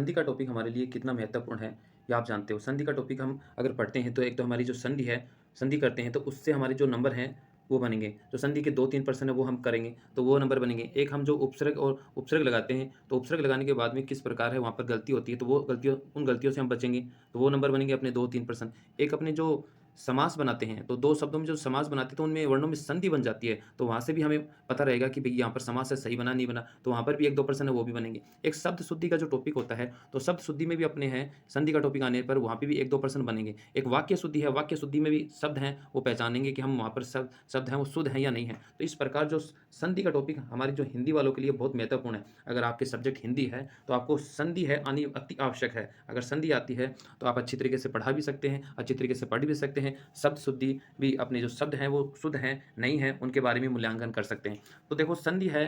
संधि का टॉपिक हमारे लिए कितना महत्वपूर्ण है, ये आप जानते हो। संधि का टॉपिक हम अगर पढ़ते हैं तो एक तो हमारी जो संधि है, संधि करते हैं तो उससे हमारे जो नंबर हैं वो बनेंगे। जो संधि के 2-3 पर्सन है वो हम करेंगे तो वो नंबर बनेंगे। एक हम जो उपसर्ग और उपसर्ग लगाते हैं तो उपसर्ग लगाने के बाद में किस प्रकार है वहाँ पर गलती होती है तो वो गलतियों उन गलतियों से हम बचेंगे, तो वो नंबर बनेंगे अपने 2-3 पर्सन। एक अपने जो समास बनाते हैं तो 2 शब्दों में जो समास बनाते हैं तो उनमें वर्णों में संधि बन जाती है, तो वहाँ से भी हमें पता रहेगा कि भई यहाँ पर समास है, सही बना, नहीं बना, तो वहाँ पर भी 1-2 पर्सन है वो भी बनेंगे। एक शब्द शुद्धि का जो टॉपिक होता है, तो शब्द शुद्धि में भी अपने हैं, संधि का टॉपिक आने पर वहाँ पे भी 1-2 पर्सन बनेंगे। एक वाक्य शुद्धि है, वाक्य शुद्धि में भी शब्द हैं, वो पहचानेंगे कि हम वहाँ पर शब्द शब्द हैं वो शुद्ध हैं या नहीं हैं। तो इस प्रकार जो संधि का टॉपिक हमारे जो हिंदी वालों के लिए बहुत महत्वपूर्ण है। अगर आपके सब्जेक्ट हिंदी है, तो आपको संधि है आनी अति आवश्यक है। अगर संधि आती है, तो आप अच्छी तरीके से पढ़ा भी सकते हैं, अच्छी तरीके से पढ़ भी सकते हैं। शब्द शुद्धि भी अपने जो शब्द हैं वो शुद्ध हैं, नहीं हैं, उनके बारे में मूल्यांकन कर सकते हैं। तो देखो संधि है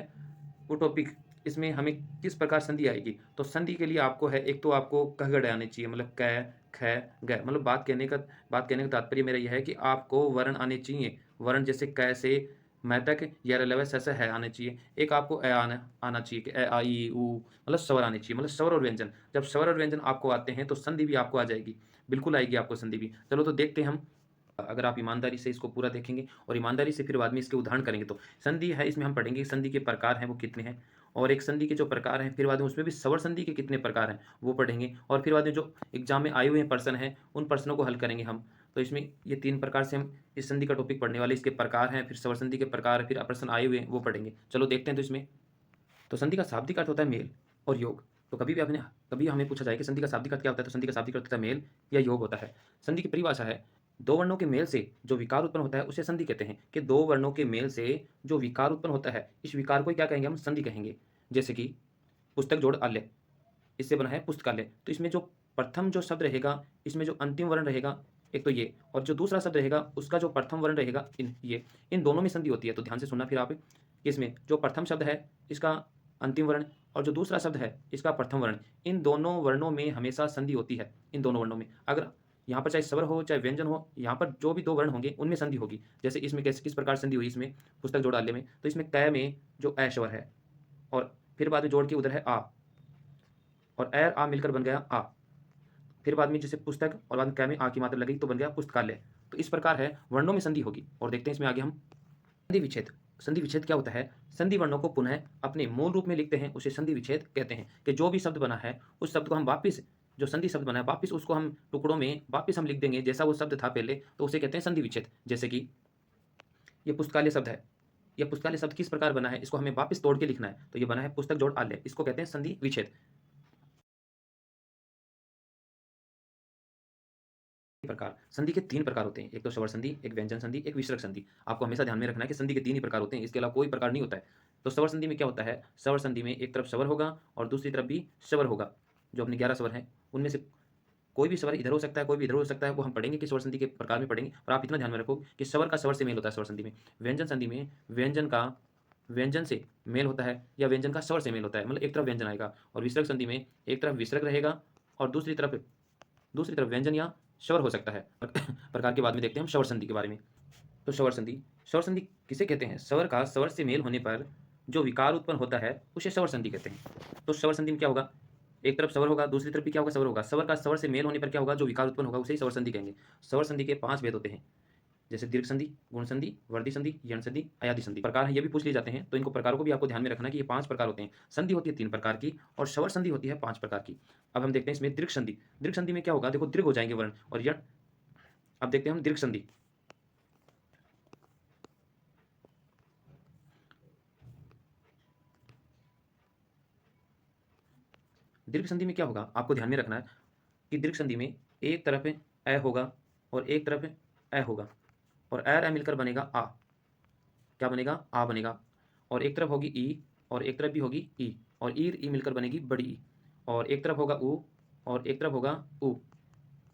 वो टॉपिक, इसमें हमें किस प्रकार संधि आएगी? तो संधि के लिए आपको है, एक तो आपको क, ग, ड़ आने चाहिए, मतलब क, ख, ग, मतलब बात कहने का तात्पर्य मेरा यह है कि आपको वर्ण आने चाहिए। वर्ण जैसे क से मैं तक या लव स से है आने चाहिए। एक आपको अ आना आना चाहिए कि अ, आ, इ, ऊ, मतलब स्वर आने चाहिए, मतलब स्वर और व्यंजन। जब स्वर और व्यंजन आपको आते हैं तो संधि भी आपको आ जाएगी, बिल्कुल आएगी आपको संधि भी। चलो तो देखते हैं हम, अगर आप ईमानदारी से इसको पूरा देखेंगे और ईमानदारी से फिर बाद में इसके उदाहरण करेंगे तो संधि है, इसमें हम पढ़ेंगे संधि के प्रकार हैं वो कितने हैं, और एक संधि के जो प्रकार हैं फिर बाद में उसमें भी स्वर संधि के कितने प्रकार हैं वो पढ़ेंगे, और फिर बाद में जो एग्जाम में आए हुए प्रश्न हैं उन प्रश्नों को हल करेंगे हम। तो इसमें ये 3 प्रकार से हम इस संधि का टॉपिक पढ़ने वाले, इसके प्रकार हैं, फिर स्वर संधि के प्रकार, फिर प्रश्न आए हुए हैं वो पढ़ेंगे। चलो देखते हैं तो इसमें, तो संधि का शाब्दिक अर्थ होता है मेल और योग। तो कभी हमें पूछा जाए कि संधि का शाब्दिक अर्थ क्या होता है, तो संधि का शाब्दिक अर्थ होता है मेल या योग होता है। संधि की परिभाषा है, दो वर्णों के मेल से जो विकार उत्पन्न होता है उसे संधि कहते हैं। कि दो वर्णों के मेल से जो विकार उत्पन्न होता है, इस विकार को क्या कहेंगे, हम संधि कहेंगे। जैसे कि पुस्तक जोड़ आल्य, इससे बना है पुस्तकालय। तो इसमें जो प्रथम जो शब्द रहेगा, इसमें जो अंतिम वर्ण रहेगा, एक तो ये, और जो दूसरा शब्द रहेगा उसका जो प्रथम वर्ण रहेगा, इन दोनों में संधि होती है। तो ध्यान से सुनना फिर आप, इसमें जो प्रथम शब्द है इसका अंतिम वर्ण, और जो दूसरा शब्द है इसका प्रथम वर्ण, इन दोनों वर्णों में हमेशा संधि होती है। इन दोनों वर्णों में अगर यहाँ पर चाहे स्वर हो चाहे व्यंजन हो, यहाँ पर जो भी दो वर्ण होंगे उनमें संधि होगी। जैसे इसमें कैसे किस प्रकार संधि हुई, इसमें पुस्तक जोड़ आल्य में, तो इसमें क में जो अ स्वर है और फिर बाद में जोड़ के उधर है आ, और एर आ मिलकर बन गया आ। फिर बाद में जैसे पुस्तक और बाद में क में आ की मात्रा लगी तो बन गया पुस्तकालय। तो इस प्रकार है वर्णों में संधि होगी। और देखते हैं इसमें आगे हम संधि विच्छेद। संधि विच्छेद क्या होता है? संधि वर्णों को पुनः अपने मूल रूप में लिखते हैं, उसे संधि विच्छेद कहते हैं। कि जो भी शब्द बना है उस शब्द को हम वापिस, जो संधि शब्द बना है वापिस उसको हम टुकड़ों में वापिस हम लिख देंगे जैसा वो शब्द था पहले, तो उसे कहते हैं संधि विच्छेद। जैसे कि ये पुस्तकालय शब्द है, ये पुस्तकालय शब्द किस प्रकार बना है, इसको हमें वापिस तोड़ के लिखना है, तो ये बना है पुस्तक जोड़ आल्य, इसको कहते हैं संधि विच्छेद। प्रकार संधि के 3 प्रकार होते हैं, एक तो स्वर संधि, एक व्यंजन संधि, एक विसर्ग संधि। आपको हमेशा ध्यान में रखना है कि संधि के 3 ही प्रकार होते हैं, इसके अलावा कोई प्रकार नहीं होता है। तो स्वर संधि में क्या होता है? स्वर संधि में एक तरफ स्वर होगा और दूसरी तरफ भी स्वर होगा। जो अपने 11 स्वर हैं उनमें से कोई भी स्वर इधर हो सकता है, कोई भी इधर हो सकता है, वो हम पढ़ेंगे कि स्वर संधि के प्रकार में पढ़ेंगे। और आप इतना ध्यान में रखो कि स्वर का स्वर से मेल होता है स्वर संधि में। व्यंजन संधि में व्यंजन का व्यंजन से मेल होता है या व्यंजन का स्वर से मेल होता है, मतलब एक तरफ व्यंजन आएगा। और विसर्ग संधि में एक तरफ विसर्ग रहेगा और दूसरी तरफ व्यंजन या स्वर हो सकता है। प्रकार के बाद में देखते हैं हम स्वर संधि के बारे में। तो स्वर संधि किसे कहते हैं? स्वर का स्वर से मेल होने पर जो विकार उत्पन्न होता है उसे स्वर संधि कहते हैं। तो स्वर संधि में क्या होगा? एक तरफ स्वर होगा, दूसरी तरफ भी क्या होगा? स्वर होगा। स्वर का स्वर से मेल होने पर क्या होगा? जो विकार उत्पन्न होगा उसे ही स्वर संधि कहेंगे। स्वर संधि के 5 भेद होते हैं, जैसे दीर्घ संधि, गुण संधि, वर्धी संधि, यण संधि, अयादि संधि। प्रकार है ये भी पूछ लिए जाते हैं, तो इनको प्रकारों को भी आपको ध्यान में रखना है कि ये 5 प्रकार होते हैं। संधि होती है 3 प्रकार की और स्वर संधि होती है 5 प्रकार की। अब हम देखते हैं इसमें दीर्घ संधि। दीर्घ संधि में क्या होगा? देखो दीर्घ हो जाएंगे वर्ण और यण। अब देखते हैं हम दीर्घ संधि। दीर्घ संधि में क्या होगा? आपको ध्यान में रखना है कि दीर्घ संधि में एक तरफ अ होगा और एक तरफ अ होगा, और अ मिलकर बनेगा आ। क्या बनेगा? आ बनेगा। और एक तरफ होगी ई और एक तरफ भी होगी ई, और ई मिलकर बनेगी बड़ी ई। और एक तरफ होगा ऊ और एक तरफ होगा ऊ,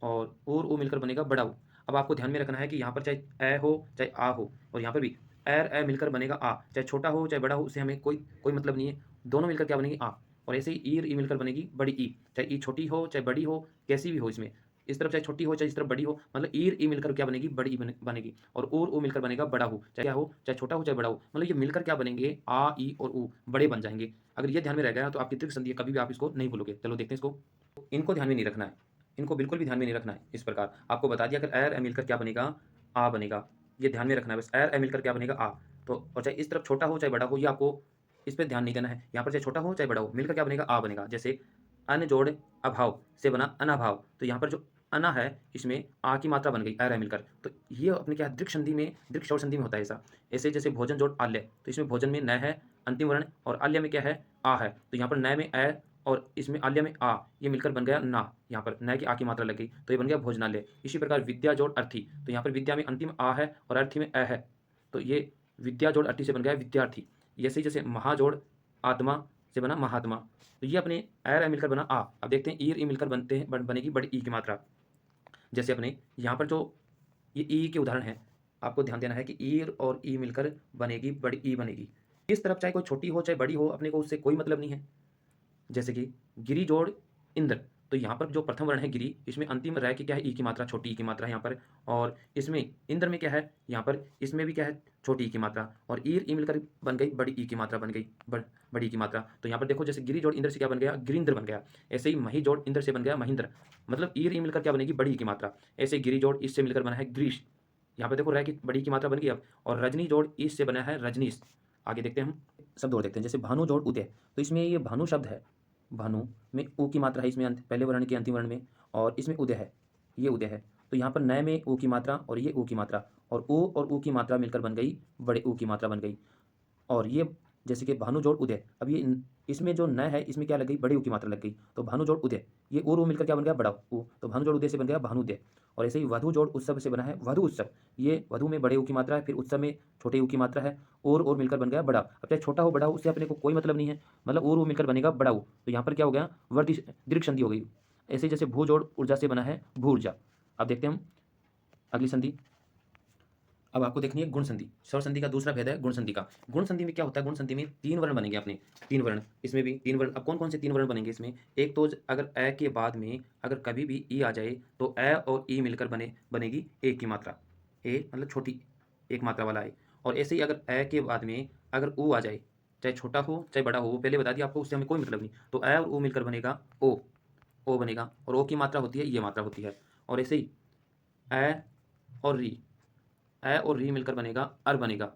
और ऊ मिलकर बनेगा बड़ा ऊ। अब आपको ध्यान में रखना है कि यहाँ पर चाहे अ हो चाहे आ हो, और यहाँ पर भी अ मिलकर बनेगा आ। चाहे छोटा हो चाहे बड़ा हो, उससे हमें कोई कोई मतलब नहीं है, दोनों मिलकर क्या बनेगी? आ। और ऐसे ही ई मिलकर बनेगी बड़ी ई। चाहे ई छोटी हो चाहे बड़ी हो, कैसी भी हो, इसमें इस तरफ चाहे छोटी हो चाहे इस तरफ बड़ी हो, मतलब ई मिलकर क्या बनेगी? बड़ी ई बनेगी। और ऊ मिलकर बनेगा बड़ा हो, चाहे क्या हो, चाहे छोटा हो चाहे बड़ा हो, मतलब ये मिलकर क्या बनेंगे? आ, ई और ऊ, बड़े बन जाएंगे। अगर ये ध्यान में रह गया तो आपकी दीर्घ संधि है, कभी भी आप इसको नहीं भूलोगे। चलो देखते हैं इसको। इनको ध्यान में नहीं रखना है, इनको बिल्कुल भी ध्यान में नहीं रखना है। इस प्रकार आपको बता दिया, अगर एर ए मिलकर क्या बनेगा, आ बनेगा। ये ध्यान में रखना है बस, एर ए मिलकर क्या बनेगा, आ। तो और चाहे इस तरफ छोटा हो चाहे बड़ा हो, ये आपको इस पे ध्यान नहीं देना है। यहाँ पर चाहे छोटा हो चाहे बड़ा हो, मिलकर क्या बनेगा, आ बनेगा। जैसे अन जोड़ अभाव से बना अनाभाव, तो यहाँ पर जो अना है इसमें आ की मात्रा बन गई एर ए मिलकर। तो ये अपने क्या है, दृक् संधि में, दृक् शौर संधि में होता है ऐसा। ऐसे जैसे भोजन जोड़ आल्य, तो इसमें भोजन में न है अंतिम वर्ण और आल्य में क्या है, आ है। तो यहाँ पर न में ए और इसमें आल्य में आ, ये मिलकर बन गया ना। यहाँ पर न की आ की मात्रा लग गई तो ये बन गया भोजनालय। इसी प्रकार विद्या जोड़ अर्थी, तो यहाँ पर विद्या में अंतिम आ है और अर्थी में अ है, तो ये विद्या जोड़ अर्थी से बन गया विद्यार्थी। ऐसे ही जैसे महाजोड़ आत्मा से बना महात्मा, तो ये अपने एर ए मिलकर बना आ। अब देखते हैं ईर ई मिलकर बनते हैं, बनेगी बड़ी ई की मात्रा। जैसे अपने यहाँ पर जो ये ई के उदाहरण हैं, आपको ध्यान देना है कि ईर और ई मिलकर बनेगी बड़ी ई बनेगी। इस तरफ चाहे कोई छोटी हो चाहे बड़ी हो, अपने को उससे कोई मतलब नहीं है। जैसे कि गिरी जोड़ इंद्र, तो यहाँ पर जो प्रथम वर्ण है गिरी, इसमें अंतिम रह की क्या है, ई की मात्रा, छोटी ई की मात्रा है यहाँ पर। और इसमें इंद्र में क्या है, यहाँ पर इसमें भी क्या है, छोटी ई की मात्रा। और ईर ई मिलकर बन गई बड़ी ई की मात्रा, बन गई बड़ी ई की मात्रा। तो यहाँ पर देखो, जैसे गिरी जोड़ इंद्र से क्या बन गया, गिरिंद्र बन गया। ऐसे ही मही जोड़ इंद्र से बन गया महिंद्र, मतलब ईर ई मिलकर क्या बनेगी, बड़ी ई की मात्रा। ऐसे गिरी जोड़ इससे मिलकर बना है ग्रीश, यहाँ पर देखो रह की बड़ी की मात्रा बन गई अब। और रजनी जोड़ ईस से बना है रजनीश। आगे देखते हैं हम शब्द और देखते हैं, जैसे भानु जोड़ उदय, तो इसमें ये भानु शब्द है, भानु में ऊ की मात्रा है इसमें, पहले वर्ण के अंतिम वर्ण में, और इसमें उदय है, ये उदय है। तो यहाँ पर नए में ऊ की मात्रा और ये ऊ की मात्रा, और ऊ और ऊ की मात्रा मिलकर बन गई बड़े ऊ की मात्रा बन गई। और ये जैसे कि भानु जोड़ उदय, अब ये इसमें जो न है इसमें क्या लग गई, बड़ी ऊ की मात्रा लग गई, तो भानु जोड़ उदय, ये और ऊ मिलकर क्या बन गया, बड़ा ऊ, तो भानु जोड़ उदय से बन गया भानुदय। और ऐसे ही वधु जोड़ उत्सव से बना है वधु उत्सव, ये वधु में बड़े ऊ की मात्रा है, फिर उत्सव में छोटे ऊ की मात्रा है, और मिलकर बन गया बड़ा। अब चाहे छोटा हो बड़ा हो, उससे अपने को कोई मतलब नहीं है, मतलब और मिलकर बनेगा बड़ा ऊ। तो यहाँ पर क्या हो गया, वर्ति दीर्घ संधि हो गई। ऐसे जैसे भू जोड़ ऊर्जा से बना है भू ऊर्जा। अब देखते हैं हम अगली संधि। अब आपको देखनी है गुण संधि। स्वर संधि का दूसरा भेद है गुण संधि का। गुण संधि में क्या होता है, गुण संधि में तीन वर्ण बनेंगे अपने, तीन वर्ण, इसमें भी तीन वर्ण। अब कौन कौन से तीन वर्ण बनेंगे इसमें, एक तो अगर ए के बाद में अगर कभी भी ई आ जाए, तो ए और ई मिलकर बनेगी ए की मात्रा, ए मतलब छोटी एक मात्रा वाला ए। और ऐसे ही अगर ए के बाद में अगर ऊ आ जाए, चाहे छोटा हो चाहे बड़ा हो, वो पहले बता दिया आपको, उससे हमें कोई मतलब नहीं। तो ए और ऊ मिलकर बनेगा ओ बनेगा, और ओ की मात्रा होती है ये मात्रा होती है। और ऐसे ही ए और री, ए और री मिलकर बनेगा अर बनेगा,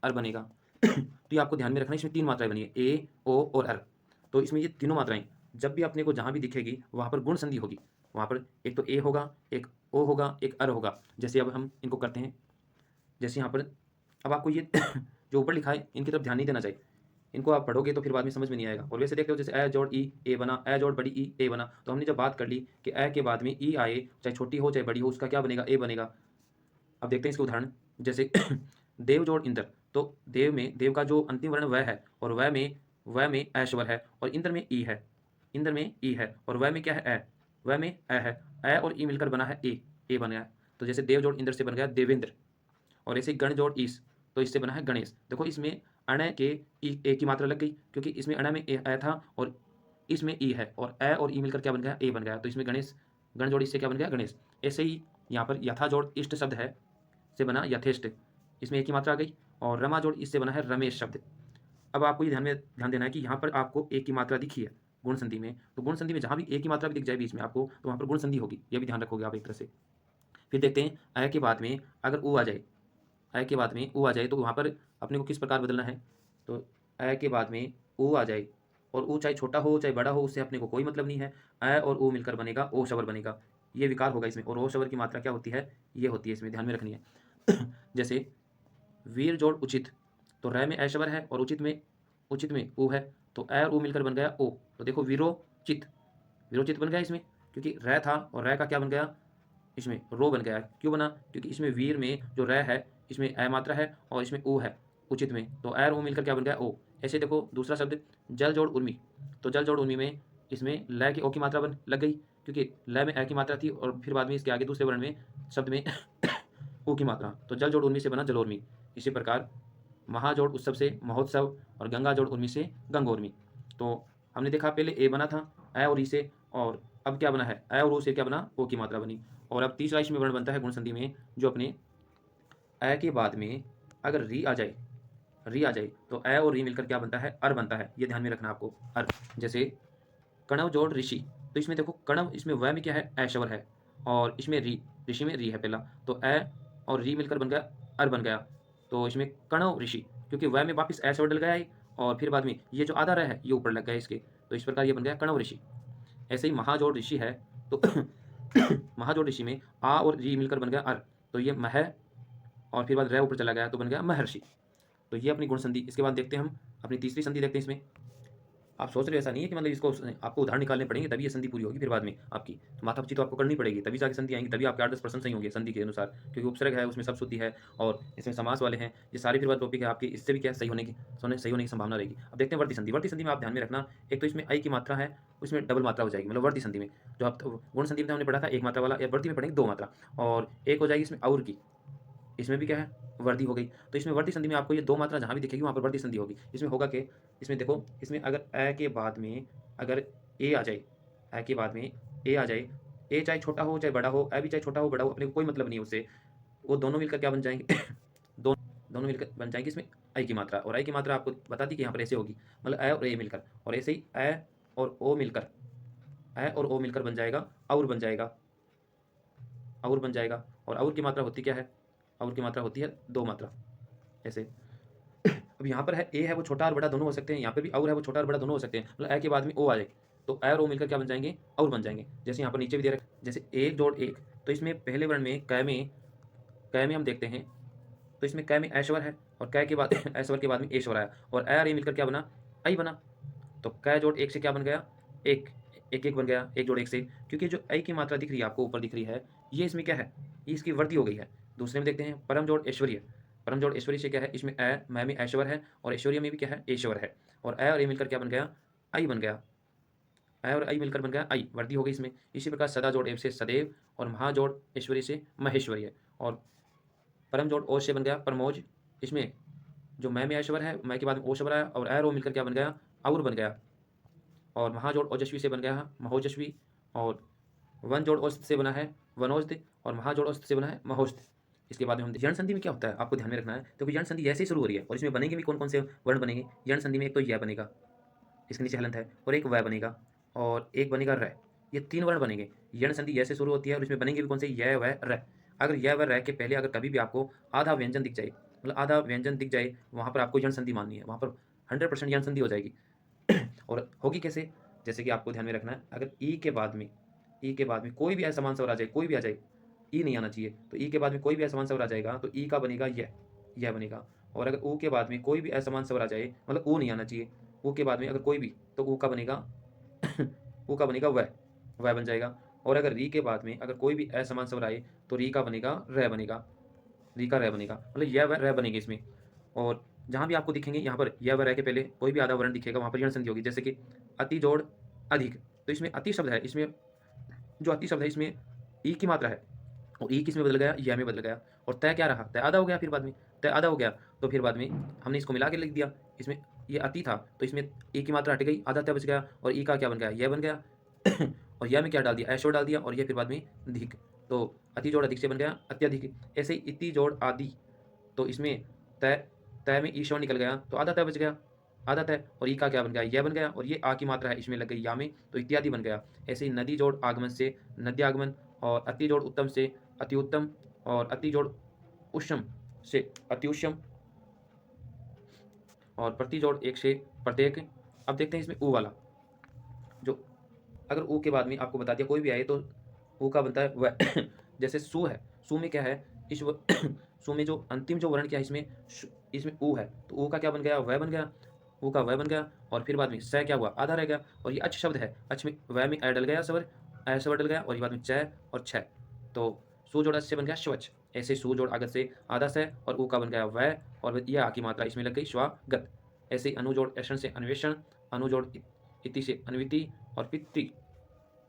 अर बनेगा। तो ये आपको ध्यान में रखना है, इसमें तीन मात्राएं बनी है, ए ओ और अर। तो इसमें ये तीनों मात्राएं जब भी अपने को जहां भी दिखेगी वहां पर गुण संधि होगी। वहां पर एक तो ए होगा, एक ओ होगा, एक अर होगा। जैसे अब हम इनको करते हैं, जैसे यहाँ पर अब आपको ये जो ऊपर लिखा है इनकी तरफ ध्यान नहीं देना चाहिए, इनको आप पढ़ोगे तो फिर बाद में समझ में नहीं आएगा। और वैसे देखते हो, जैसे ए जोड़ ई ए बना, ए जोड़ बड़ी ई ए बना। तो हमने जब बात कर ली कि ए के बाद में ई आए, चाहे छोटी हो चाहे बड़ी हो, उसका क्या बनेगा, ए बनेगा। अब देखते हैं इसके उदाहरण, जैसे देव जोड़ इंद्र, तो देव में देव का जो अंतिम वर्ण वह है, और वह में ऐश्वर है, और इंद्र में ई है, इंद्र में ई है, और वह में क्या है, ए, वह में ए है। ए और ई मिलकर बना है ए बन गया। तो जैसे देव जोड़ इंद्र से बन गया देवेंद्र। और ऐसे गण जोड़ ईस, तो इससे बना है गणेश। देखो इसमें अण के ई ए की मात्रा लग गई, क्योंकि इसमें अण में ए था और इसमें ई है, और ए और ई मिलकर क्या बन गया, ए बन गया। तो इसमें गणेश, गण जोड़ इससे क्या बन गया, गणेश। ऐसे ही यहाँ पर यथा जोड़ इष्ट शब्द है से बना यथेष्ट, इसमें एक ही मात्रा आ गई। और रमा जोड़ इससे बना है रमेश शब्द। अब आपको ये ध्यान देना है कि यहाँ पर आपको एक की मात्रा दिखी है गुण संधि में, तो गुण संधि में जहाँ भी एक की मात्रा भी दिख जाए बीच में आपको, तो वहाँ पर गुण संधि होगी, ये भी ध्यान रखोगे आप एक तरह से। फिर देखते हैं अय के बाद में अगर ऊ आ जाए, अय के बाद में ऊ आ जाए, तो वहाँ पर अपने को किस प्रकार बदलना है। तो अय के बाद में ऊ आ जाए, और ऊ चाहे छोटा हो चाहे बड़ा हो, उससे अपने को कोई मतलब नहीं है। अय और ऊ मिलकर बनेगा ओ शबर बनेगा, ये विकार होगा इसमें। और ओ शबर की मात्रा क्या होती है, ये होती है, इसमें ध्यान में रखनी है। जैसे वीर जोड़ उचित, तो रै में ऐशवर है और उचित में ऊ है, तो ए और ऊ मिलकर बन गया ओ। तो देखो वीरोचित, वीरोचित बन गया इसमें, क्योंकि रै था और रै का क्या बन गया, इसमें रो बन गया। क्यों बना, क्योंकि इसमें वीर में जो रै है इसमें ए मात्रा है और इसमें ऊ है उचित में, तो ए और ऊ मिलकर क्या बन गया ओ। ऐसे देखो दूसरा शब्द जल जोड़ उर्मी, तो जल जोड़ उर्मी में इसमें लय की ओ की मात्रा लग गई, क्योंकि लय में ए की मात्रा थी, और फिर बाद में इसके आगे दूसरे वर्ण में शब्द में ऊ की मात्रा, तो जल जोड़ उर्मी से बना जलोर्मी। इसी प्रकार महाजोड़ उत्सव से महोत्सव, और गंगा जोड़ उर्मी से गंगोर्मी। तो हमने देखा पहले ए बना था ए और ई से, और अब क्या बना है, ए और ऊ से क्या बना, ओ की मात्रा बनी। और अब तीसरा इसमें वर्ण बनता है गुण संधि में, जो अपने ए के बाद में अगर री आ जाए, तो ए और री मिलकर क्या बनता है, अर बनता है। ये ध्यान में रखना आपको, अर। जैसे कणव जोड़ ऋषि, तो इसमें देखो कणव, इसमें व में क्या है, ऐश्वर है, और इसमें री, ऋषि में री है पहला, तो ए और री मिलकर बन गया अर बन गया। तो इसमें कणव ऋषि, क्योंकि व में वापस ऐश्वर डल गया है, और फिर बाद में ये जो आधा र है ये ऊपर लग गया इसके, तो इस प्रकार ये बन गया कणव ऋषि। ऐसे ही महाजोड़ ऋषि है, तो महाजोड़ ऋषि में आ और री मिलकर बन गया अर, तो ये मह, और फिर बाद रे ऊपर चला गया तो बन गया महर्षि। तो ये अपनी गुण संधि। इसके बाद देखते हैं हम अपनी तीसरी संधि देखते हैं। इसमें आप सोच रहे हो ऐसा नहीं है कि मतलब इसको आपको उदाहरण निकालने पड़ेंगे तभी ये संधि पूरी होगी, फिर बाद में आपकी तो माथापच्ची तो आपको करनी पड़ेगी, तभी जाके संधि आएंगी, तभी आपके 8-10% सही होंगे संधि के अनुसार, क्योंकि उपसर्ग है उसमें सब शुद्धि है, और इसमें समास वाले हैं, ये सारी फिर बाद टॉपिक है आपकी, इससे भी क्या सही होने की संभावना रहेगी। अब देखते हैं वर्ती संधि। वर्ती संधि में आप ध्यान में रखना, एक तो इसमें आई की मात्रा है, उसमें डबल मात्रा हो जाएगी, मतलब वर्ती संधि में जो आप गुण संधि में हमने पढ़ा था एक मात्रा वाला, या वर्ती में पढ़ेंगे 2 मात्रा, और एक हो जाएगी इसमें और की, इसमें भी क्या है, वर्ती हो गई। तो इसमें वर्ती संधि में आपको ये 2 मात्रा जहाँ भी दिखेगी वहाँ पर वर्ती संधि होगी। इसमें होगा कि इसमें देखो, इसमें अगर ए के बाद में अगर ए आ जाए, ए के बाद में ए आ जाए, ए चाहे छोटा हो चाहे बड़ा हो, ए भी चाहे छोटा हो बड़ा हो, अपने को कोई मतलब नहीं है उससे, वो दोनों मिलकर क्या बन जाएंगे दोनों मिलकर बन जाएंगे इसमें आई की मात्रा, और आई की मात्रा आपको बता दी कि यहाँ पर ऐसे होगी, मतलब ए और ए मिलकर, और ऐसे ही ए और ओ मिलकर, ए और ओ मिलकर बन जाएगा और बन जाएगा, और बन जाएगा। और और की मात्रा होती क्या है, और की मात्रा होती है 2 मात्रा ऐसे। अब यहाँ पर है ए है वो छोटा और बड़ा दोनों हो सकते हैं, यहाँ पर भी और है वो छोटा और बड़ा दोनों हो सकते हैं, मतलब ए के बाद में ओ आ जाए तो ए और ओ मिलकर क्या बन जाएंगे, और बन जाएंगे। जैसे यहाँ पर नीचे भी दे रखा है, जैसे 1 जोड़ 1, तो इसमें पहले वर्ण में कै में हम देखते हैं, तो इसमें कै में ऐश्वर है, और कै के बाद ऐश्वर के बाद में ऐश्वर आया, और ए और ए मिलकर क्या बना, आई बना। तो कै जोड़ 1 से क्या बन गया, एक, एक एक बन गया 1 जोड़ 1 से, क्योंकि जो आई की मात्रा दिख रही है आपको ऊपर दिख रही है, ये इसमें क्या है, ये इसकी वृद्धि हो गई है। दूसरे में देखते हैं परम जोड़ ऐश्वर्य, परम जोड़ ऐश्वर्य से क्या है, इसमें ए मै में ऐश्वर है, और ऐश्वर्य में भी क्या है, ऐश्वर है, और ए और ए मिलकर क्या बन गया, आई बन गया, ए और आई मिलकर बन गया आई, वृद्धि हो गई इसमें। इसी प्रकार सदा जोड़ एव से सदैव, और महाजोड़ ऐश्वर्य से महेश्वर्य, और परम जोड़ ओज से बन गया परमोज। इसमें जो मैं में ऐश्वर है, मैं के बाद में ओ शब्द आया, और ए और ओ मिलकर क्या बन गया, और बन गया। और महाजोड़ ओजस्वी से बन गया महोजस्वी, और वन जोड़ औस्त से बना है वनौस्त, और महाजोड़ औस्त से बना है महोस्त। इसके बाद में हम यण संधि में क्या होता है आपको ध्यान में रखना है, क्योंकि यण संधि ऐसे ही शुरू हो रही है, और इसमें बनेंगे भी कौन कौन से वर्ण बनेंगे यण संधि में, एक तो यह बनेगा, इसके नीचे हलंत है, और एक वह बनेगा, और एक बनेगा र। ये 3 वर्ण बनेंगे। यण संधि यह से शुरू होती है, और इसमें बनेंगे भी कौन से, यह वह र। अगर यह वह र के पहले अगर कभी भी आपको आधा व्यंजन दिख जाए, मतलब आधा व्यंजन दिख जाए, वहाँ पर आपको यण संधि माननी है, वहाँ पर 100% यण संधि हो जाएगी। और होगी कैसे, जैसे कि आपको ध्यान में रखना है, अगर ई के बाद में कोई भी असमान स्वर आ जाए, कोई भी आ जाए, ई नहीं आना चाहिए, तो ई के बाद में कोई भी असमान स्वर आ जाएगा तो ई का बनेगा यह बनेगा। और अगर ऊ के बाद में कोई भी असमान स्वर आ जाए, मतलब ऊ नहीं आना चाहिए, ऊ के बाद में अगर कोई भी, तो ऊ का बनेगा ऊ का बनेगा वह बन जाएगा। और अगर री के बाद में अगर कोई भी असमान स्वर आए तो री का बनेगा रह बनेगा, री का रह बनेगा, मतलब यह वह रह बनेगी इसमें। और जहाँ भी आपको दिखेंगे यहाँ पर यह व रह के पहले कोई भी आधा वर्ण दिखेगा वहाँ पर यण संधि होगी, जैसे कि अति जोड़ अधिक, तो इसमें अति शब्द है, इसमें जो अति शब्द है इसमें ई की मात्रा है, और ई किस में बदल गया, यह में बदल गया, और तय क्या रहा, तय आधा हो गया, फिर बाद में तय आधा हो गया, तो फिर बाद में हमने इसको मिला के लिख दिया। इसमें ये अति था तो इसमें ई की मात्रा हट गई, आधा तय बच गया, और ई का क्या बन गया, यह बन गया और यह में क्या डाल दिया, ऐशोर डाल दिया, और यह फिर बाद में धिक, तो अति जोड़ अधिक से बन गया अत्यधिक। ऐसे ही इति जोड़ आदि, तो इसमें तय तय में ईश्वर निकल गया तो आधा तय बच गया, आधा तय, और ई का क्या बन गया, यह बन गया, और ये आ की मात्रा है इसमें लग गई या में, तो इत्यादि बन गया। ऐसे ही नदी जोड़ आगमन से नद्यागमन, और अति जोड़ उत्तम से अति उत्तम, और अति जोड़ उष्म से अत्युष्म, और प्रति जोड़ एक से प्रत्येक। अब देखते हैं इसमें ऊ वाला, जो अगर ऊ के बाद में आपको बता दिया कोई भी आए तो ऊ का बनता है वह जैसे सु है, सु में क्या है, इस सु में जो अंतिम जो वर्ण क्या है इसमें ऊ है, तो ऊ का क्या बन गया, वह बन गया, ऊ का वह बन गया, और फिर बाद में स क्या हुआ, आधा रह गया, और ये अच्छ शब्द है, अच्छ में वह में ए डल गया स्वर, ए स्वर डल गया, और ये बाद में च और छ, तो सु जोड़ से बन गया स्वच्छ। ऐसे सु जोड़ आगत से आधा स, और ऊ का बन गया वह, और यह आ की मात्रा इसमें लग गई स्वागत। ऐसे अनुजोड़ ऐषण से अन्वेषण, अनुजोड़ इति से अन्विति, और पितृ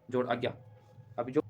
जोड़ आज्ञा। अब जो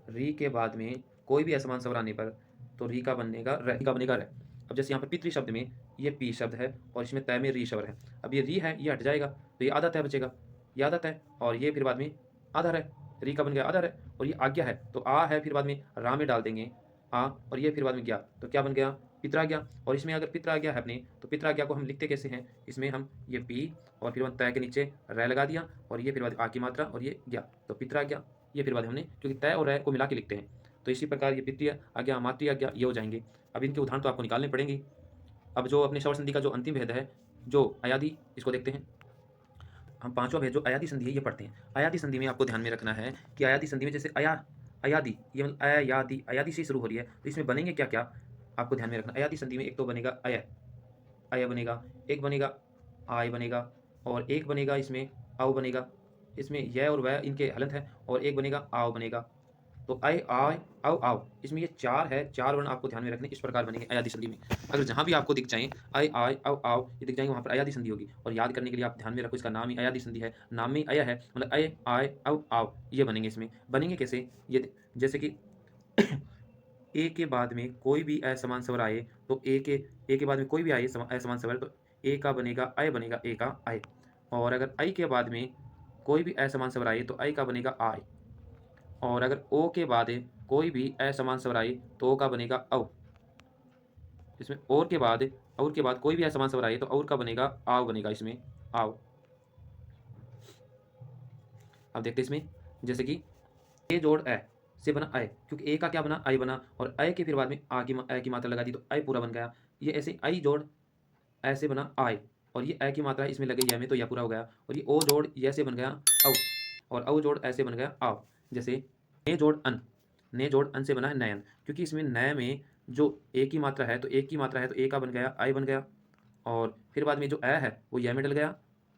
री के बाद में कोई भी असमान स्वर आने पर तो री का बनेगा र। अब जैसे यहाँ पर पितृ शब्द में ये पी शब्द है, और इसमें तय में री शब्द है, अब ये री है ये हट जाएगा तो ये आधा तय बचेगा, ये आधा तय, और ये फिर बाद में आधा रह, री का बन गया आधा रह, और ये आज्ञा है तो आ है, फिर बाद में रा में डाल देंगे आ, और ये फिर बाद में गया, तो क्या बन गया पितराज्ञा, और इसमें अगर पितराज्ञा है अपने, तो पितराज्ञा को हम लिखते कैसे हैं, इसमें हम ये पी और फिर तय के नीचे रै लगा दिया और ये फिर बाद आ की मात्रा और ये ज्ञा, तो पितराज्ञा, ये फिर बाद हमने क्योंकि तय और रै को मिला के लिखते हैं। तो इसी प्रकार ये पितृ आज्ञा, मातृ आज्ञा ये हो जाएंगे। अब इनके उदाहरण तो आपको निकालने पड़ेंगे। अब जो अपने स्वर संधि का जो अंतिम भेद है, जो अयादि, इसको देखते हैं। हम पांचवा भेद जो अयादि संधि है ये पढ़ते हैं। अयादि संधि में आपको ध्यान में रखना है कि अयादि संधि में जैसे अयादि, ये मतलब अयादि, अयादि से शुरू हो रही है, तो इसमें बनेंगे क्या क्या आपको ध्यान में रखना। अयादि संधि में एक तो बनेगा अय, अय बनेगा, एक बनेगा आय बनेगा, और एक बनेगा इसमें औ बनेगा, इसमें य और वह इनके हलंत है, और एक बनेगा आव बनेगा। तो अय, आय, औ, आव, इसमें ये चार है, चार वर्ण आपको ध्यान में रखने, इस प्रकार बनेंगे अयादि संधि में। अगर जहां भी आपको दिख जाए अय, आय, औ, आव ये दिख जाएंगे, वहां पर अयादि संधि होगी। और याद करने के लिए आप ध्यान में रखो, इसका नाम ही अयादि संधि है, नाम में अय है, मतलब अय, आय, औ, आव ये बनेंगे। इसमें बनेंगे कैसे, ये जैसे कि ए के बाद में कोई भी असमान स्वर आए, तो ए के बाद में कोई भी आए असमान स्वर, तो ए का बनेगा अय बनेगा, ए का अय। और अगर आई के बाद में कोई भी असमान स्वर आए, तो आई का बनेगा आय। और अगर ओ के बाद कोई भी असमान स्वर आए, तो ओ का बनेगा औ। इसमें और के बाद कोई भी असमान स्वर आए, तो और का बनेगा आव बनेगा, इसमें आव। अब देखते इसमें, जैसे कि ए जोड़ ए से बना अय, क्योंकि ए का क्या बना, अय बना, और अय के फिर बाद में अय की मात्रा लगा दी, तो अय पूरा बन गया। ये ऐसे आई जोड़ ऐसे बना आय, और ये अय की मात्रा इसमें लगे यह में, तो यह पूरा हो गया। और ये ओ जोड़ यह से बन गया औ, और औ जोड़ ऐसे बन गया आव। जैसे ने जोड़ अन, ने जोड़ अन से बना है नयन, क्योंकि इसमें नय में जो ए की मात्रा है, तो एक की मात्रा है, तो ए का बन गया आय बन गया, और फिर बाद में जो अ है वो यह में डल गया,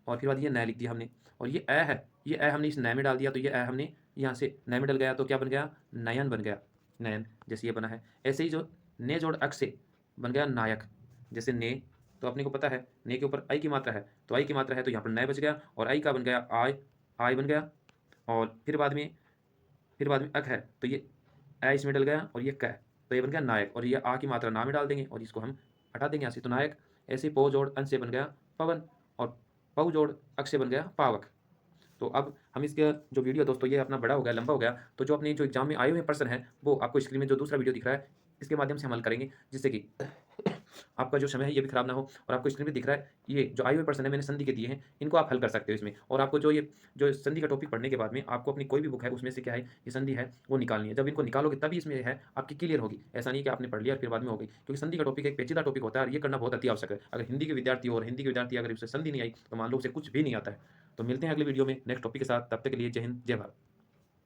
और फिर बाद ये नय लिख दिया हमने, और ये अ है, ये अ हमने इस नय में डाल दिया, तो ये अ हमने यहाँ से नय में डल गया, तो क्या बन गया, नयन बन गया, नयन जैसे ये बना है। ऐसे ही जो ने जोड़ अक से बन गया नायक, जैसे ने, तो अपने को पता है ने के ऊपर आई की मात्रा है, तो आई की मात्रा है, तो यहाँ पर नय बच गया, और आई का बन गया आय, आय बन गया। और फिर बाद में अक है, तो ये अ इसमें डल गया, और ये क, तो ये बन गया नायक, और ये आ की मात्रा ना में डाल देंगे, और इसको हम हटा देंगे यहाँ से, तो नायक। ऐसे पौ जोड़ अन से बन गया पवन, और पौ जोड़ अक से बन गया पावक। तो अब हम इसके जो वीडियो दोस्तों ये अपना बड़ा हो गया, लंबा हो गया, तो जो अपने जो एग्जाम में आए हुए प्रश्न है, वो आपको स्क्रीन में जो दूसरा वीडियो दिख रहा है, इसके माध्यम से हम हल करेंगे, जिससे कि आपका जो समय है ये भी खराब ना हो, और आपको स्क्रीन पे दिख रहा है ये जो आए हुए प्रश्न है मैंने संधि के दिए हैं, इनको आप हल कर सकते हो इसमें। और आपको जो संधि का टॉपिक पढ़ने के बाद में आपको अपनी कोई भी बुक है उसमें से क्या है ये संधि है वो निकालनी है। जब इनको निकालोगे तभी इसमें है आपकी क्लियर होगी, ऐसा नहीं कि आपने पढ़ लिया और फिर बाद में हो गई, क्योंकि संधि का टॉपिक एक पेचीदा टॉपिक होता है, और ये करना बहुत अति आवश्यक है। अगर हिंदी के विद्यार्थी हो, और हिंदी के विद्यार्थी अगर उसे संधि नहीं आई, तो मान लो उसे कुछ भी नहीं आता है। तो मिलते हैं अगले वीडियो में नेक्स्ट टॉपिक के साथ, तब तक के लिए जय हिंद, जय भारत।